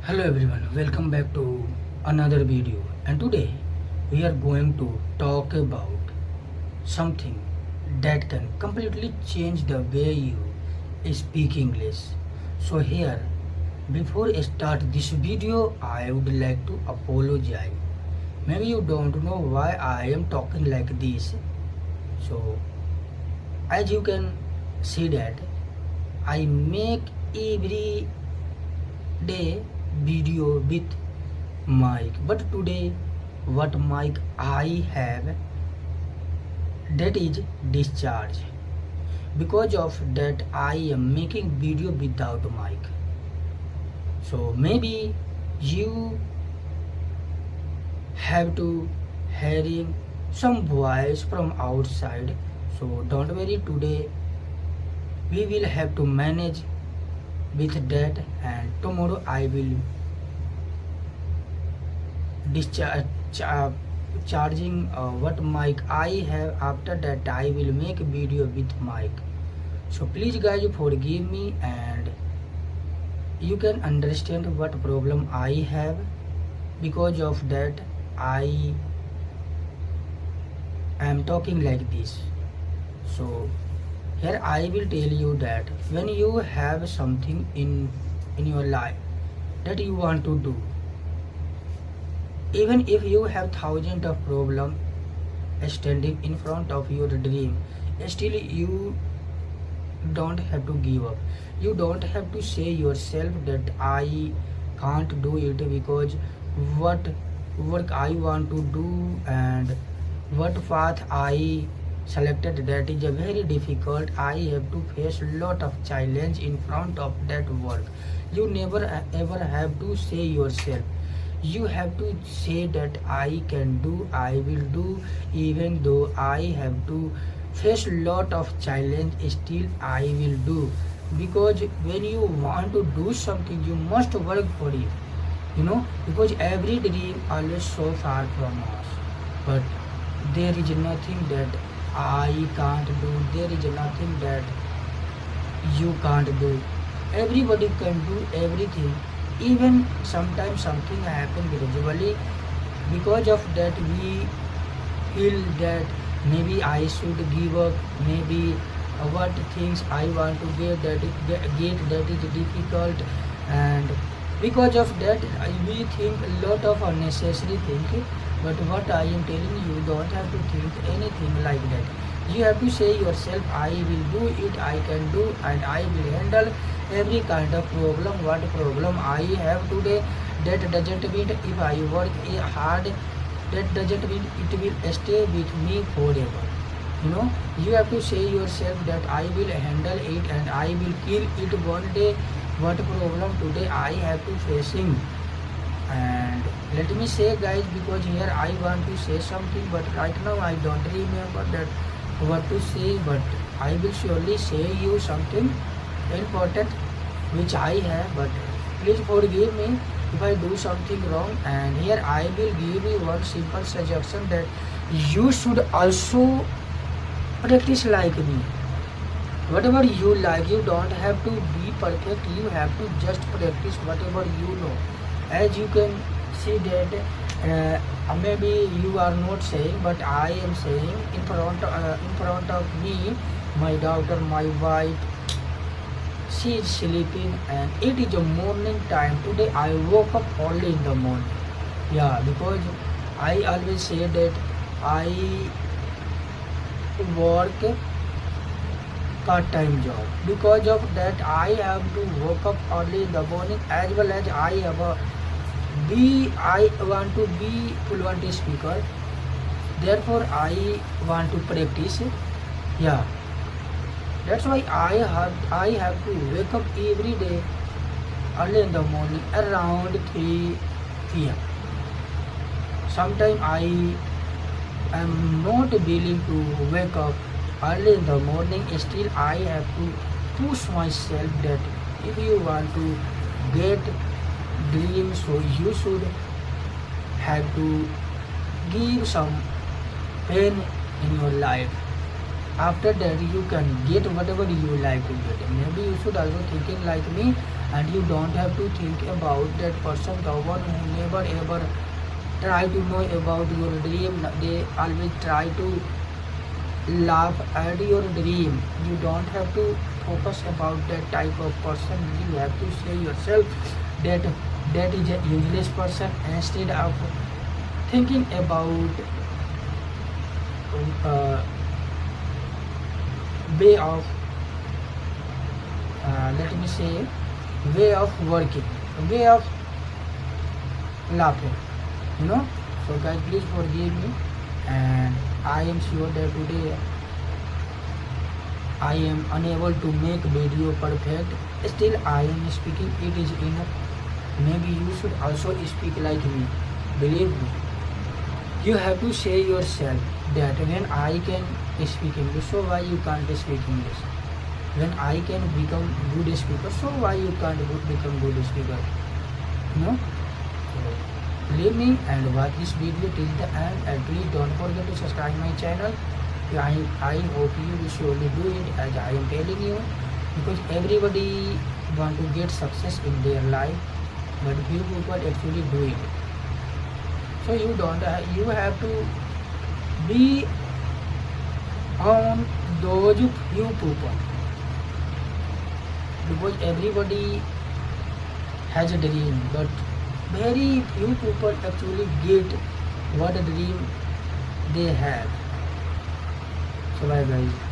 Hello everyone, welcome back to another video, and today we are going to talk about something that can completely change the way you speak English. So here, before I start this video, I would like to apologize. Maybe you don't know why I am talking like this. So as you can see that I make every day video with mic, but today what mic I have, that is discharge. Because of that I am making video without mic. So maybe you have to hearing some voice from outside. So don't worry, today we will have to manage with that, and tomorrow I will discharge charging what mic I have. After that I will make video with mic. So please guys forgive me, and you can understand what problem I have. Because of that I am talking like this. So here I will tell you that when you have something in your life that you want to do, even if you have thousands of problems standing in front of your dream, still you don't have to give up. You don't have to say yourself that I can't do it, because what work I want to do and what path I selected, that is a very difficult. I have to face lot of challenge in front of that work. You never ever have to say yourself. You have to say that I can do, I will do, even though I have to face lot of challenge, still I will do. Because when you want to do something, you must work for it, because every dream always so far from us. But there is nothing that I can't do, there is nothing that you can't do. Everybody can do everything. Even sometimes something happen gradually. Because of that we feel that maybe I should give up, maybe what things I want to get that is difficult, and because of that we think a lot of unnecessary thinking. But what I am telling you, don't have to think anything like that. You have to say yourself, I will do it, I can do, and I will handle every kind of problem. What problem I have today, that doesn't mean if I work hard, that doesn't mean it will stay with me forever. You have to say yourself that I will handle it and I will kill it one day. What problem today I have to facing. And let me say guys, because here I want to say something, but right now I don't remember that what to say. But I will surely say you something important which I have. But please forgive me if I do something wrong. And here I will give you one simple suggestion, that you should also practice like me. Whatever you like, you don't have to be perfect, you have to just practice whatever you know. As you can see that maybe you are not saying, but I am saying in front of me, my daughter, my wife, she is sleeping, and it is a morning time. Today I woke up only in the morning. Yeah, because I always say that I work part-time job. Because of that I have to wake up early in the morning, as well as I want to be fluent speaker. Therefore I want to practice. Yeah, that's why I have to wake up every day early in the morning around 3 p.m. Sometimes I am not willing to wake up early in the morning, still I have to push myself that if you want to get dreams, so you should have to give some pain in your life. After that you can get whatever you like to get. Maybe you should also thinking like me. and you don't have to think about that person. The one who never ever try to know about your dream, they always try to laugh at your dream. You don't have to focus about that type of person. You have to say yourself that that is a useless person, instead of thinking about uh, way of let me say way of working, way of laughing, you know. So guys, please forgive me, and I am sure that today I am unable to make video perfect. Still I am speaking, it is enough. Maybe you should also speak like me. Believe me, you have to say yourself that when I can speak English, so why you can't speak English? When I can become good speaker, so why you can't become good speaker? You know. So, believe me and watch this video till the end, and please don't forget to subscribe my channel. I hope you will surely do it as I am telling you, because everybody want to get success in their life, but few people actually do it. So you don't you have to be on those few people, because everybody has a dream, but very few people actually get what a dream they have. So bye guys.